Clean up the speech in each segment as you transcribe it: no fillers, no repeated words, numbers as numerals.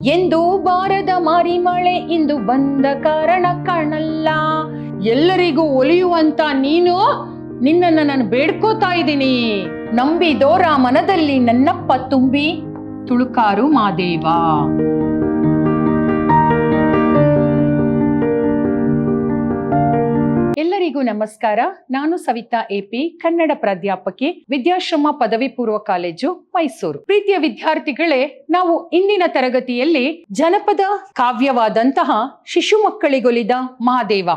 ಎಂದು ಬಾರದ ಮಾರಿ ಮಳೆ ಇಂದು ಬಂದ ಕಾರಣ ಕಾಣಲ್ಲ. ಎಲ್ಲರಿಗೂ ಒಲಿಯುವಂತ ನೀನು, ನಿನ್ನನ್ನು ನಾನು ಬೇಡ್ಕೋತಾ ಇದ್ದೀನಿ. ನಂಬಿದೋರ ಮನದಲ್ಲಿ ನನ್ನಪ್ಪ ತುಂಬಿ ತುಳುಕಾರು ಮಾದೇವ. ಎಲ್ಲರಿಗೂ ನಮಸ್ಕಾರ. ನಾನು ಸವಿತಾ ಎಪಿ, ಕನ್ನಡ ಪ್ರಾಧ್ಯಾಪಕಿ, ವಿದ್ಯಾಶ್ರಮ ಪದವಿ ಪೂರ್ವ ಕಾಲೇಜು, ಮೈಸೂರು. ಪ್ರೀತಿಯ ವಿದ್ಯಾರ್ಥಿಗಳೇ, ನಾವು ಇಂದಿನ ತರಗತಿಯಲ್ಲಿ ಜನಪದ ಕಾವ್ಯವಾದಂತಹ ಶಿಶು ಮಕ್ಕಳಿಗೊಲಿದ ಮಹಾದೇವ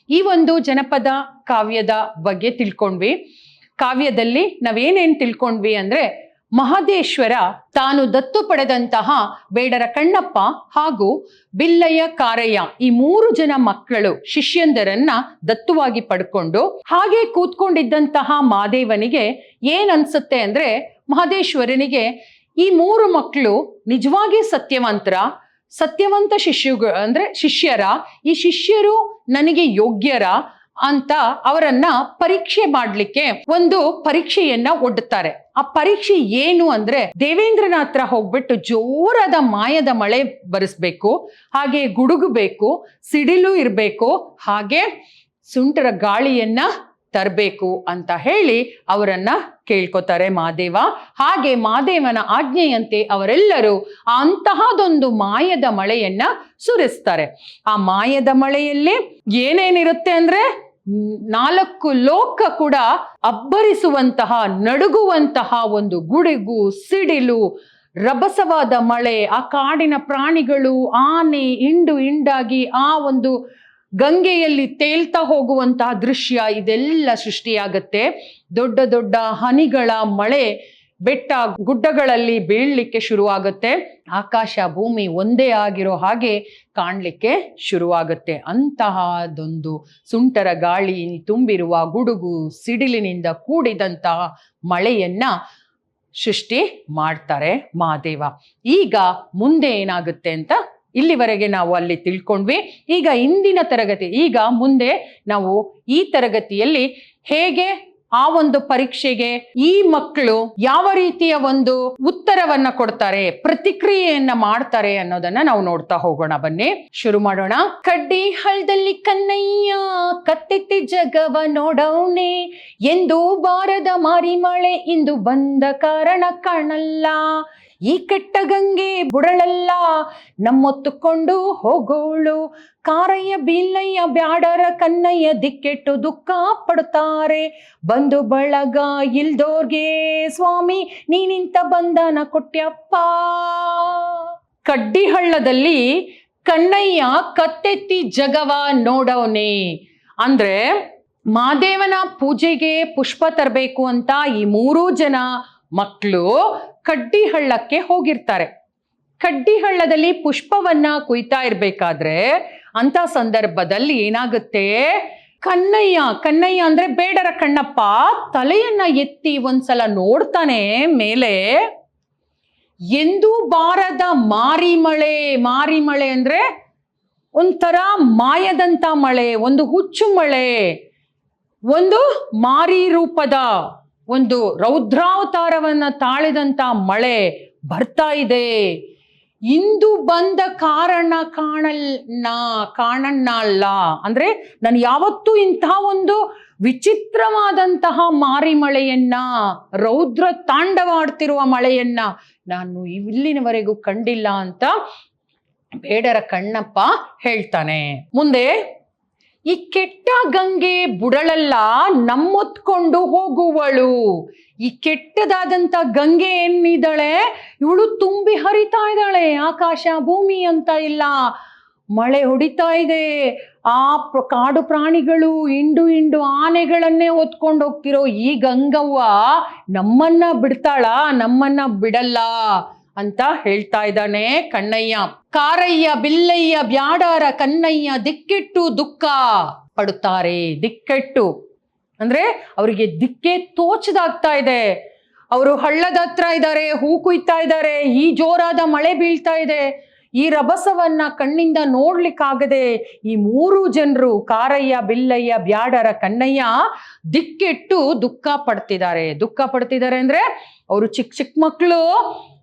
ಈ ಒಂದು ಜನಪದ ಕಾವ್ಯದ ಬಗ್ಗೆ ತಿಳ್ಕೊಂಡ್ವಿ. ಕಾವ್ಯದಲ್ಲಿ ನಾವೇನೇನ್ ತಿಳ್ಕೊಂಡ್ವಿ ಅಂದ್ರೆ, ಮಹದೇಶ್ವರ ತಾನು ದತ್ತು ಪಡೆದಂತಹ ಬೇಡರ ಕಣ್ಣಪ್ಪ ಹಾಗೂ ಬಿಲ್ಲಯ್ಯ ಕಾರಯ್ಯ ಈ 3 ಜನ ಮಕ್ಕಳು ಶಿಷ್ಯಂದರನ್ನ ದತ್ತುವಾಗಿ ಪಡ್ಕೊಂಡು ಹಾಗೆ ಕೂತ್ಕೊಂಡಿದ್ದಂತಹ ಮಹಾದೇವನಿಗೆ ಏನ್ ಅನ್ಸುತ್ತೆ ಅಂದ್ರೆ, ಮಹದೇಶ್ವರನಿಗೆ ಈ 3 ಮಕ್ಕಳು ನಿಜವಾಗಿ ಸತ್ಯವಂತ ಶಿಷ್ಯರ, ಈ ಶಿಷ್ಯರು ನನಗೆ ಯೋಗ್ಯರ ಅಂತ ಅವರನ್ನ ಪರೀಕ್ಷೆ ಮಾಡ್ಲಿಕ್ಕೆ ಒಂದು ಪರೀಕ್ಷೆಯನ್ನ ಒಡ್ಡುತ್ತಾರೆ. ಆ ಪರೀಕ್ಷೆ ಏನು ಅಂದ್ರೆ, ದೇವೇಂದ್ರನ ಹತ್ರ ಹೋಗ್ಬಿಟ್ಟು ಜೋರಾದ ಮಾಯದ ಮಳೆ ಬರಿಸ್ಬೇಕು, ಹಾಗೆ ಗುಡುಗಬೇಕು, ಸಿಡಿಲು ಇರ್ಬೇಕು, ಹಾಗೆ ಸುಂಟರ ಗಾಳಿಯನ್ನ ತರಬೇಕು ಅಂತ ಹೇಳಿ ಅವರನ್ನ ಕೇಳ್ಕೊತಾರೆ ಮಹಾದೇವ. ಹಾಗೆ ಮಹಾದೇವನ ಆಜ್ಞೆಯಂತೆ ಅವರೆಲ್ಲರೂ ಅಂತಹದೊಂದು ಮಾಯದ ಮಳೆಯನ್ನ ಸುರಿಸ್ತಾರೆ. ಆ ಮಾಯದ ಮಳೆಯಲ್ಲಿ ಏನೇನಿರುತ್ತೆ ಅಂದ್ರೆ, 4 ಲೋಕ ಕೂಡ ಅಬ್ಬರಿಸುವಂತಹ, ನಡುಗುವಂತಹ ಒಂದು ಗುಡುಗು, ಸಿಡಿಲು, ರಭಸವಾದ ಮಳೆ, ಆ ಕಾಡಿನ ಪ್ರಾಣಿಗಳು, ಆನೆ ಹಿಂಡಾಗಿ ಆ ಒಂದು ಗಂಗೆಯಲ್ಲಿ ತೇಲ್ತಾ ಹೋಗುವಂತಹ ದೃಶ್ಯ, ಇದೆಲ್ಲ ಸೃಷ್ಟಿಯಾಗತ್ತೆ. ದೊಡ್ಡ ದೊಡ್ಡ ಹನಿಗಳ ಮಳೆ ಬೆಟ್ಟ ಗುಡ್ಡಗಳಲ್ಲಿ ಬೀಳಲಿಕ್ಕೆ ಶುರುವಾಗುತ್ತೆ. ಆಕಾಶ ಭೂಮಿ ಒಂದೇ ಆಗಿರೋ ಹಾಗೆ ಕಾಣಲಿಕ್ಕೆ ಶುರುವಾಗುತ್ತೆ. ಅಂತಹದೊಂದು ಸುಂಟರ ಗಾಳಿ ತುಂಬಿರುವ ಗುಡುಗು ಸಿಡಿಲಿನಿಂದ ಕೂಡಿದಂತಹ ಮಳೆಯನ್ನ ಸೃಷ್ಟಿ ಮಾಡ್ತಾರೆ ಮಹಾದೇವ. ಈಗ ಮುಂದೆ ಏನಾಗುತ್ತೆ ಅಂತ ಇಲ್ಲಿವರೆಗೆ ನಾವು ಅಲ್ಲಿ ತಿಳ್ಕೊಂಡ್ವಿ. ಈಗ ಮುಂದೆ ನಾವು ಈ ತರಗತಿಯಲ್ಲಿ ಹೇಗೆ ಆ ಒಂದು ಪರೀಕ್ಷೆಗೆ ಈ ಮಕ್ಕಳು ಯಾವ ರೀತಿಯ ಒಂದು ಉತ್ತರವನ್ನ ಕೊಡ್ತಾರೆ, ಪ್ರತಿಕ್ರಿಯೆಯನ್ನ ಮಾಡ್ತಾರೆ ಅನ್ನೋದನ್ನ ನಾವು ನೋಡ್ತಾ ಹೋಗೋಣ. ಬನ್ನಿ ಶುರು ಮಾಡೋಣ. ಕಡ್ಡಿ ಹಳ್ಳದಲ್ಲಿ ಕನ್ನಯ್ಯ ಕತ್ತೆತ್ತಿ ಜಗವ ನೋಡವನೆ, ಎಂದು ಬಾರದ ಮಾರಿ ಮಳೆ ಇಂದು ಬಂದ ಕಾರಣ ಕಾಣಲ್ಲ. ಈ ಕೆಟ್ಟ ಗಂಗೆ ಬುಡಳಲ್ಲ ನಮ್ಮೊತ್ತುಕೊಂಡು ಹೋಗೋಳು, ಕಾರಯ್ಯ ಬಿಲ್ಲಯ್ಯ ಬ್ಯಾಡರ ಕನ್ನಯ್ಯ ದಿಕ್ಕೆಟ್ಟು ದುಃಖ ಪಡ್ತಾರೆ. ಬಂದು ಬಳಗ ಇಲ್ದೋರ್ಗೆ ಸ್ವಾಮಿ ನೀನಿಂತ ಬಂಧನ ಕೊಟ್ಯಪ್ಪ. ಕಡ್ಡಿಹಳ್ಳದಲ್ಲಿ ಕನ್ನಯ್ಯ ಕತ್ತೆತ್ತಿ ಜಗವ ನೋಡವನೆ ಅಂದ್ರೆ, ಮಹಾದೇವನ ಪೂಜೆಗೆ ಪುಷ್ಪ ತರಬೇಕು ಅಂತ ಈ 3 ಜನ ಮಕ್ಕಳು ಕಡ್ಡಿಹಳ್ಳಕ್ಕೆ ಹೋಗಿರ್ತಾರೆ. ಕಡ್ಡಿಹಳ್ಳದಲ್ಲಿ ಪುಷ್ಪವನ್ನ ಕುಯ್ತಾ ಇರ್ಬೇಕಾದ್ರೆ ಅಂತ ಸಂದರ್ಭದಲ್ಲಿ ಏನಾಗುತ್ತೆ, ಕನ್ನಯ್ಯ ಅಂದ್ರೆ ಬೇಡರ ಕಣ್ಣಪ್ಪ ತಲೆಯನ್ನ ಎತ್ತಿ ಒಂದ್ಸಲ ನೋಡ್ತಾನೆ ಮೇಲೆ. ಎಂದೂ ಬಾರದ ಮಾರಿ ಮಳೆ ಅಂದ್ರೆ ಒಂಥರ ಮಾಯದಂತ ಮಳೆ, ಒಂದು ಹುಚ್ಚು ಮಳೆ, ಒಂದು ಮಾರಿ ರೂಪದ ಒಂದು ರೌದ್ರಾವತಾರವನ್ನ ತಾಳಿದಂತ ಮಳೆ ಬರ್ತಾ ಇದೆ. ಇಂದು ಬಂದ ಕಾರಣ ಕಾಣಣ್ಣ ಅಂದ್ರೆ, ನಾನು ಯಾವತ್ತೂ ಇಂತಹ ಒಂದು ವಿಚಿತ್ರವಾದಂತಹ ಮಾರಿ ಮಳೆಯನ್ನ, ರೌದ್ರ ತಾಂಡವಾಡ್ತಿರುವ ಮಳೆಯನ್ನ ನಾನು ಇಲ್ಲಿನವರೆಗೂ ಕಂಡಿಲ್ಲ ಅಂತ ಬೇಡರ ಕಣ್ಣಪ್ಪ ಹೇಳ್ತಾನೆ. ಮುಂದೆ, ಈ ಕೆಟ್ಟ ಗಂಗೆ ಬುಡಳಲ್ಲ ನಮ್ಮೊತ್ಕೊಂಡು ಹೋಗುವಳು. ಈ ಕೆಟ್ಟದಾದಂತ ಗಂಗೆ ಏನಿದ್ದಾಳೆ, ಇವಳು ತುಂಬಿ ಹರಿತಾ ಇದ್ದಾಳೆ. ಆಕಾಶ ಭೂಮಿ ಅಂತ ಇಲ್ಲ, ಮಳೆ ಹೊಡಿತಾ ಇದೆ. ಆ ಕಾಡು ಪ್ರಾಣಿಗಳು ಹಿಂಡು ಆನೆಗಳನ್ನೇ ಹೊತ್ಕೊಂಡು ಹೋಗ್ತಿರೋ ಈ ಗಂಗವ್ವ ನಮ್ಮನ್ನ ಬಿಡ್ತಾಳ, ನಮ್ಮನ್ನ ಬಿಡಲ್ಲ ಅಂತ ಹೇಳ್ತಾ ಇದ್ದಾನೆ ಕಣ್ಣಯ್ಯ. ಕಾರಯ್ಯ ಬಿಲ್ಲಯ್ಯ ಬ್ಯಾಡಾರ ಕನ್ನಯ್ಯ ದಿಕ್ಕೆಟ್ಟು ದುಃಖ ಪಡುತ್ತಾರೆ. ದಿಕ್ಕೆಟ್ಟು ಅಂದ್ರೆ ಅವರಿಗೆ ದಿಕ್ಕೆ ತೋಚದಾಗ್ತಾ ಇದೆ. ಅವರು ಹಳ್ಳದ ಹತ್ರ ಇದ್ದಾರೆ, ಹೂ ಕುಯ್ತಾ ಇದ್ದಾರೆ, ಈ ಜೋರಾದ ಮಳೆ ಬೀಳ್ತಾ ಇದೆ, ಈ ರಭಸವನ್ನ ಕಣ್ಣಿಂದ ನೋಡ್ಲಿಕ್ಕಾಗದೆ ಈ 3 ಜನರು ಕಾರಯ್ಯ ಬಿಲ್ಲಯ್ಯ ಬ್ಯಾಡರ ಕನ್ನಯ್ಯ ದಿಕ್ಕೆಟ್ಟು ದುಃಖ ಪಡ್ತಿದ್ದಾರೆ ಅಂದ್ರೆ, ಅವರು ಚಿಕ್ಕ ಮಕ್ಕಳು,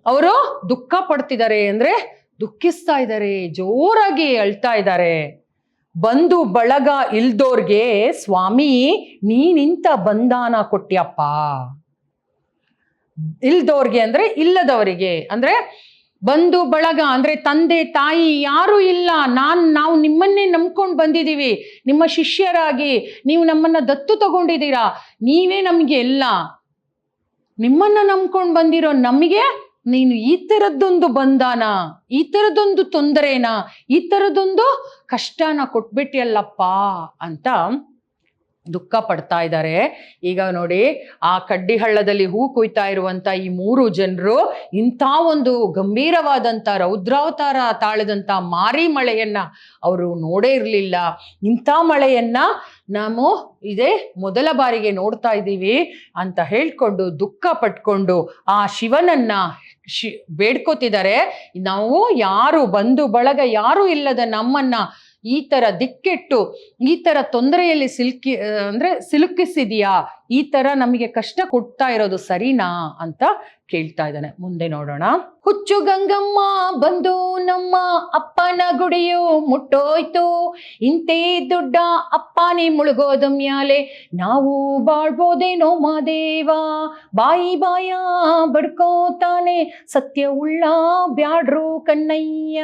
ಅವರು ದುಃಖ ಪಡ್ತಿದ್ದಾರೆ ಅಂದ್ರೆ ದುಃಖಿಸ್ತಾ ಇದ್ದಾರೆ, ಜೋರಾಗಿ ಅಳ್ತಾ ಇದ್ದಾರೆ. ಬಂಧು ಬಳಗ ಇಲ್ದೋರ್ಗೆ ಸ್ವಾಮಿ ನೀನಿಂತ ಬಂಧನ ಕೊಟ್ಯಪ್ಪ. ಇಲ್ದೋರ್ಗೆ ಅಂದ್ರೆ ಇಲ್ಲದವರಿಗೆ, ಅಂದ್ರೆ ಬಂಧು ಬಳಗ ಅಂದ್ರೆ ತಂದೆ ತಾಯಿ ಯಾರು ಇಲ್ಲ, ನಾವು ನಿಮ್ಮನ್ನೇ ನಂಬ್ಕೊಂಡು ಬಂದಿದ್ದೀವಿ, ನಿಮ್ಮ ಶಿಷ್ಯರಾಗಿ ನೀವು ನಮ್ಮನ್ನ ದತ್ತು ತಗೊಂಡಿದ್ದೀರಾ, ನೀವೇ ನಮ್ಗೆ ಎಲ್ಲ. ನಿಮ್ಮನ್ನ ನಂಬ್ಕೊಂಡು ಬಂದಿರೋ ನಮಗೆ ನೀನು ಈ ಥರದ್ದೊಂದು ಬಂಧನ, ಈ ಥರದ್ದೊಂದು ತೊಂದರೆನ, ಈ ಥರದ್ದೊಂದು ಕಷ್ಟನ ಕೊಟ್ಬಿಟ್ಟಿಯಲ್ಲಪ್ಪ ಅಂತ ದುಃಖ ಪಡ್ತಾ ಇದ್ದಾರೆ. ಈಗ ನೋಡಿ, ಆ ಕಡ್ಡಿ ಹಳ್ಳದಲ್ಲಿ ಹೂ ಕುಯ್ತಾ ಇರುವಂತ ಈ 3 ಜನರು ಇಂಥ ಒಂದು ಗಂಭೀರವಾದಂಥ ರೌದ್ರಾವತಾರ ತಾಳದಂಥ ಮಾರಿ ಮಳೆಯನ್ನ ಅವರು ನೋಡೇ ಇರಲಿಲ್ಲ. ಇಂಥ ಮಳೆಯನ್ನ ನಾವು ಇದೇ ಮೊದಲ ಬಾರಿಗೆ ನೋಡ್ತಾ ಇದ್ದೀವಿ ಅಂತ ಹೇಳ್ಕೊಂಡು ದುಃಖ ಪಟ್ಕೊಂಡು ಆ ಶಿವನನ್ನ ಬೇಡ್ಕೋತಿದ್ದಾರೆ. ನಾವು ಯಾರು ಬಂಧು ಬಳಗ ಯಾರು ಇಲ್ಲದ ನಮ್ಮನ್ನ ಈ ತರ ದಿಕ್ಕೆಟ್ಟು ಈ ತರ ತೊಂದರೆಯಲ್ಲಿ ಸಿಲುಕಿಸಿದೀಯಾ, ಈ ತರ ನಮಗೆ ಕಷ್ಟ ಕೊಡ್ತಾ ಇರೋದು ಸರಿನಾ ಅಂತ ಕೇಳ್ತಾ ಇದ್ದಾನೆ. ಮುಂದೆ ನೋಡೋಣ. ಹುಚ್ಚು ಗಂಗಮ್ಮ ಬಂದು ನಮ್ಮ ಅಪ್ಪನ ಗುಡಿಯು ಮುಟ್ಟೋಯ್ತು, ಇಂತೇ ದೊಡ್ಡ ಅಪ್ಪನೇ ಮುಳುಗೋದ ಮ್ಯಾಲೆ ನಾವು ಬಾಳ್ಬೋದೇನೋ ಮಾದೇವ. ಬಾಯಿ ಬಾಯ ಬಡ್ಕೋತಾನೆ ಸತ್ಯ ಉಳ್ಳ ಬ್ಯಾಡ್ರು ಕಣ್ಣಯ್ಯ.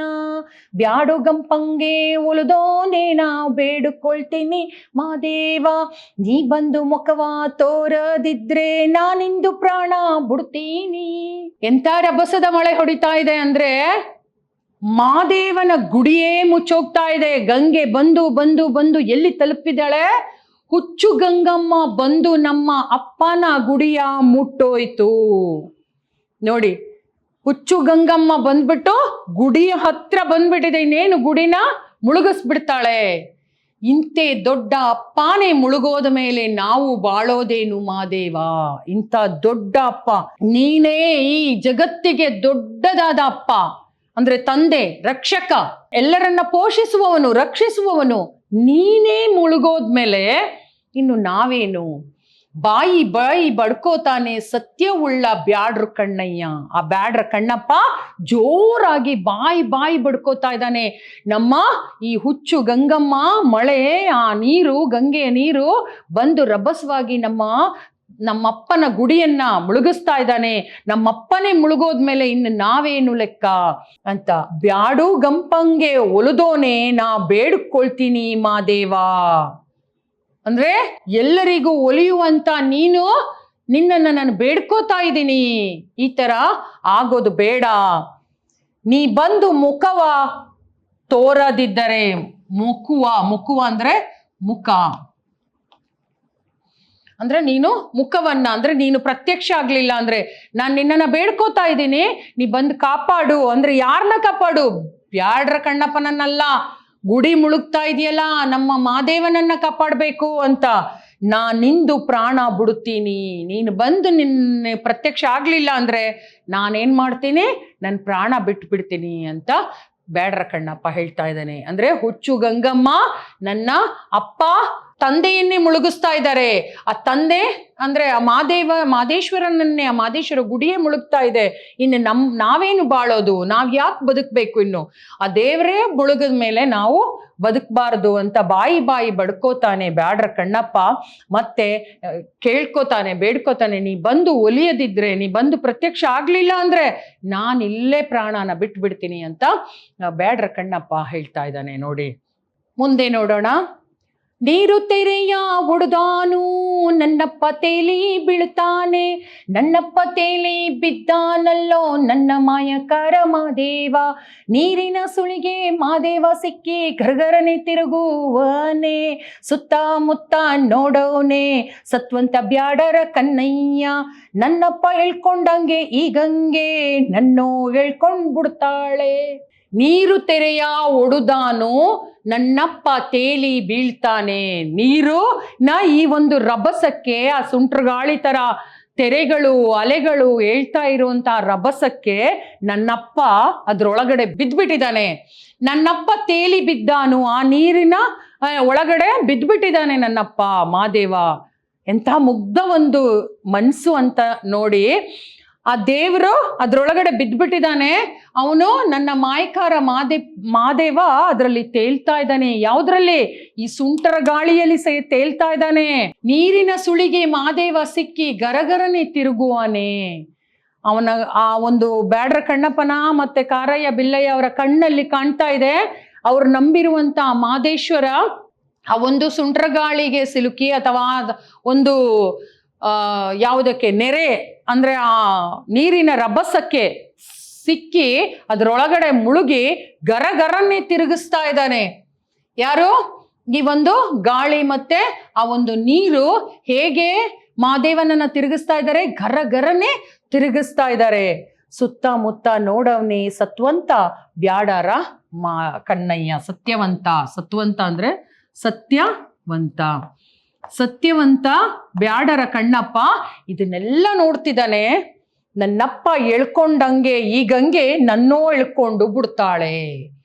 ಬ್ಯಾಡು ಗಂಪಂಗೆ ಉಳಿದೋನೇನ ಬೇಡುಕೊಳ್ತೀನಿ ಮಾದೇವ. ನೀ ಬಂದು ಮುಖವ ತೋರದಿದ್ರೆ ನಾನಿಂದು ಪ್ರಾಣ ಬಿಡ್ತೀನಿ. ಎಂತ ರಭಸದ ಮಳೆ ಹೊಡಿತಾ ಇದೆ ಅಂದ್ರೆ ಮಾದೇವನ ಗುಡಿಯೇ ಮುಚ್ಚೋಗ್ತಾ ಇದೆ. ಗಂಗೆ ಬಂದು ಬಂದು ಬಂದು ಎಲ್ಲಿ ತಲುಪಿದಾಳೆ? ಹುಚ್ಚು ಗಂಗಮ್ಮ ಬಂದು ನಮ್ಮ ಅಪ್ಪನ ಗುಡಿಯ ಮುಟ್ಟೋಯ್ತು. ನೋಡಿ, ಹುಚ್ಚು ಗಂಗಮ್ಮ ಬಂದ್ಬಿಟ್ಟು ಗುಡಿಯ ಹತ್ರ ಬಂದ್ಬಿಟ್ಟಿದೆ. ಇನ್ನೇನು ಗುಡಿನ ಮುಳುಗಿಸ್ಬಿಡ್ತಾಳೆ. ಇಂತೆ ದೊಡ್ಡ ಅಪ್ಪನೇ ಮುಳುಗೋದ ಮೇಲೆ ನಾವು ಬಾಳೋದೇನು ಮಾದೇವ. ಇಂಥ ದೊಡ್ಡ ಅಪ್ಪ ನೀನೇ, ಈ ಜಗತ್ತಿಗೆ ದೊಡ್ಡದಾದ ಅಪ್ಪ ಅಂದ್ರೆ ತಂದೆ, ರಕ್ಷಕ, ಎಲ್ಲರನ್ನ ಪೋಷಿಸುವವನು, ರಕ್ಷಿಸುವವನು. ನೀನೇ ಮುಳುಗೋದ್ಮೇಲೆ ಇನ್ನು ನಾವೇನು? ಬಾಯಿ ಬಾಯಿ ಬಡ್ಕೋತಾನೆ ಸತ್ಯ ಉಳ್ಳ ಬ್ಯಾಡ್ರ ಕಣ್ಣಯ್ಯ. ಆ ಬ್ಯಾಡ್ರ ಕಣ್ಣಪ್ಪ ಜೋರಾಗಿ ಬಾಯಿ ಬಡ್ಕೋತಾ ಇದ್ದಾನೆ. ನಮ್ಮ ಈ ಹುಚ್ಚು ಗಂಗಮ್ಮ ಮಳೆ, ಆ ನೀರು, ಗಂಗೆಯ ನೀರು ಬಂದು ರಭಸವಾಗಿ ನಮ್ಮಪ್ಪನ ಗುಡಿಯನ್ನ ಮುಳುಗಿಸ್ತಾ ಇದ್ದಾನೆ. ನಮ್ಮಪ್ಪನೇ ಮುಳುಗೋದ್ಮೇಲೆ ಇನ್ನು ನಾವೇನು ಲೆಕ್ಕ ಅಂತ. ಬ್ಯಾಡು ಗಂಪಂಗೆ ಒಲಿದೋನೆ ನಾ ಬೇಡ್ಕೊಳ್ತೀನಿ ಮಾದೇವ. ಅಂದ್ರೆ ಎಲ್ಲರಿಗೂ ಒಲಿಯುವಂತ ನಿನ್ನನ್ನು ನಾನು ಬೇಡ್ಕೋತಾ ಇದ್ದೀನಿ. ಈ ತರ ಆಗೋದು ಬೇಡ. ನೀ ಬಂದು ಮುಖವ ತೋರದಿದ್ದರೆ, ಮುಖವ ಅಂದ್ರೆ ಮುಖ ಅಂದ್ರೆ ನೀನು ಮುಖವನ್ನ, ಅಂದ್ರೆ ನೀನು ಪ್ರತ್ಯಕ್ಷ ಆಗ್ಲಿಲ್ಲ ಅಂದ್ರೆ ನಾನು ನಿನ್ನನ್ನ ಬೇಡ್ಕೋತಾ ಇದ್ದೀನಿ, ನೀ ಬಂದು ಕಾಪಾಡು. ಅಂದ್ರೆ ಯಾರನ್ನ ಕಾಪಾಡು? ಬ್ಯಾಡ್ರ ಕಣ್ಣಪ್ಪನನ್ನಲ್ಲ, ಗುಡಿ ಮುಳುಗ್ತಾ ಇದೆಯಲ್ಲ ನಮ್ಮ ಮಾದೇವನನ್ನ ಕಾಪಾಡಬೇಕು ಅಂತ. ನಿಂದು ಪ್ರಾಣ ಬಿಡುತ್ತೀನಿ. ನೀನು ಬಂದು ನಿನ್ನ ಪ್ರತ್ಯಕ್ಷ ಆಗ್ಲಿಲ್ಲ ಅಂದ್ರೆ ನಾನೇನ್ ಮಾಡ್ತೀನಿ? ನನ್ನ ಪ್ರಾಣ ಬಿಟ್ಬಿಡ್ತೀನಿ ಅಂತ ಬ್ಯಾಡ್ರ ಕಣ್ಣಪ್ಪ ಹೇಳ್ತಾ ಇದ್ದಾನೆ. ಅಂದ್ರೆ ಹುಚ್ಚು ಗಂಗಮ್ಮ ನನ್ನ ಅಪ್ಪ ತಂದೆಯನ್ನೇ ಮುಳುಗಿಸ್ತಾ ಇದ್ದಾರೆ. ಆ ತಂದೆ ಅಂದ್ರೆ ಆ ಮಾದೇಶ್ವರನನ್ನೇ, ಆ ಮಾದೇಶ್ವರ ಗುಡಿಯೇ ಮುಳುಗ್ತಾ ಇದೆ. ಇನ್ನು ನಾವೇನು ಬಾಳೋದು? ನಾವ್ ಯಾಕೆ ಬದುಕ್ಬೇಕು? ಇನ್ನು ಆ ದೇವರೇ ಮುಳುಗದ ಮೇಲೆ ನಾವು ಬದುಕಬಾರದು ಅಂತ ಬಾಯಿ ಬಡ್ಕೋತಾನೆ ಬ್ಯಾಡ್ರ ಕಣ್ಣಪ್ಪ. ಮತ್ತೆ ಕೇಳ್ಕೋತಾನೆ, ಬೇಡ್ಕೋತಾನೆ, ನೀ ಬಂದು ಒಲಿಯದಿದ್ರೆ, ನೀ ಬಂದು ಪ್ರತ್ಯಕ್ಷ ಆಗ್ಲಿಲ್ಲ ಅಂದ್ರೆ ನಾನು ಇಲ್ಲೇ ಪ್ರಾಣನ ಬಿಟ್ಬಿಡ್ತೀನಿ ಅಂತ ಬ್ಯಾಡ್ರ ಕಣ್ಣಪ್ಪ ಹೇಳ್ತಾ ಇದ್ದಾನೆ. ನೋಡಿ ಮುಂದೆ ನೋಡೋಣ. ನೀರು ತೆರೆಯ ಒಡೆದಾನು ನನ್ನಪ್ಪ ತೇಲಿ ಬೀಳ್ತಾನೆ, ನನ್ನಪ್ಪ ತೇಲಿ ಬಿದ್ದಾನಲ್ಲೋ ನನ್ನ ಮಾಯಕಾರ ಮಾದೇವ. ನೀರಿನ ಸುಳಿಗೆ ಮಾದೇವ ಸಿಕ್ಕಿ ಗರ್ಗರನೆ ತಿರುಗುವನೆ, ಸುತ್ತಮುತ್ತ ನೋಡೋನೆ ಸತ್ವಂತ ಬ್ಯಾಡರ ಕನ್ನಯ್ಯ. ನನ್ನಪ್ಪ ಹೇಳ್ಕೊಂಡಂಗೆ ಈ ಗಂಗೆ ನನ್ನೋ ಹೇಳ್ಕೊಂಡ್ ಬಿಡ್ತಾಳೆ. ನೀರು ತೆರೆಯ ಒಡುದಾನು ನನ್ನಪ್ಪ ತೇಲಿ ಬೀಳ್ತಾನೆ. ನೀರು ಈ ಒಂದು ರಭಸಕ್ಕೆ, ಆ ಸುಂಟ್ರಗಾಳಿ ತರ ತೆರೆಗಳು ಅಲೆಗಳು ಹೇಳ್ತಾ ಇರುವಂತ ರಭಸಕ್ಕೆ ನನ್ನಪ್ಪ ಅದ್ರೊಳಗಡೆ ಬಿದ್ಬಿಟ್ಟಿದ್ದಾನೆ. ನನ್ನಪ್ಪ ತೇಲಿ ಬಿದ್ದಾನು, ಆ ನೀರಿನ ಒಳಗಡೆ ಬಿದ್ಬಿಟ್ಟಿದ್ದಾನೆ ನನ್ನಪ್ಪ ಮಾದೇವ. ಎಂಥ ಮುಗ್ಧ ಒಂದು ಮನ್ಸು ಅಂತ ನೋಡಿ. ಆ ದೇವರು ಅದ್ರೊಳಗಡೆ ಬಿದ್ದ್ಬಿಟ್ಟಿದ್ದಾನೆ. ಅವನು ನನ್ನ ಮಾಯಕಾರ ಮಾದೇವ ಅದರಲ್ಲಿ ತೇಲ್ತಾ ಇದ್ದಾನೆ. ಯಾವ್ದ್ರಲ್ಲಿ? ಈ ಸುಂಟರ ಗಾಳಿಯಲ್ಲಿ ತೇಲ್ತಾ ಇದ್ದಾನೆ. ನೀರಿನ ಸುಳಿಗೆ ಮಾದೇವ ಸಿಕ್ಕಿ ಗರಗರನೆ ತಿರುಗುವಾನೆ. ಅವನ ಆ ಒಂದು ಬ್ಯಾಡ್ರ ಕಣ್ಣಪ್ಪನ ಮತ್ತೆ ಕಾರಯ್ಯ ಬಿಲ್ಲಯ್ಯ ಅವರ ಕಣ್ಣಲ್ಲಿ ಕಾಣ್ತಾ ಇದೆ, ಅವ್ರು ನಂಬಿರುವಂತ ಮಾದೇಶ್ವರ ಆ ಒಂದು ಸುಂಟರ ಗಾಳಿಗೆ ಸಿಲುಕಿ ಅಥವಾ ಒಂದು ಯಾವುದಕ್ಕೆ ನೆರೆ ಅಂದ್ರೆ ಆ ನೀರಿನ ರಭಸಕ್ಕೆ ಸಿಕ್ಕಿ ಅದರೊಳಗಡೆ ಮುಳುಗಿ ಗರಗರನ್ನೇ ತಿರುಗಿಸ್ತಾ ಇದ್ದಾನೆ. ಯಾರು? ಈ ಒಂದು ಗಾಳಿ ಮತ್ತೆ ಆ ಒಂದು ನೀರು ಹೇಗೆ ಮಾದೇವನನ್ನ ತಿರುಗಿಸ್ತಾ ಇದ್ದಾರೆ? ಗರಗರನೆ ತಿರುಗಿಸ್ತಾ ಇದ್ದಾರೆ. ಸುತ್ತಮುತ್ತ ನೋಡವ್ನಿ ಸತ್ವಂತ ಬ್ಯಾಡಾರ ಕಣ್ಣಯ್ಯ. ಸತ್ಯವಂತ. ಸತ್ವಂತ ಅಂದ್ರೆ ಸತ್ಯವಂತ. ಸತ್ಯವಂತ ಬ್ಯಾಡರ ಕಣ್ಣಪ್ಪ ಇದನ್ನೆಲ್ಲ ನೋಡ್ತಿದ್ದಾನೆ. ನನ್ನಪ್ಪ ಎಳ್ಕೊಂಡಂಗೆ ಈ ಗಂಗೆ ನನ್ನೋ ಎಳ್ಕೊಂಡು ಬಿಡ್ತಾಳೆ.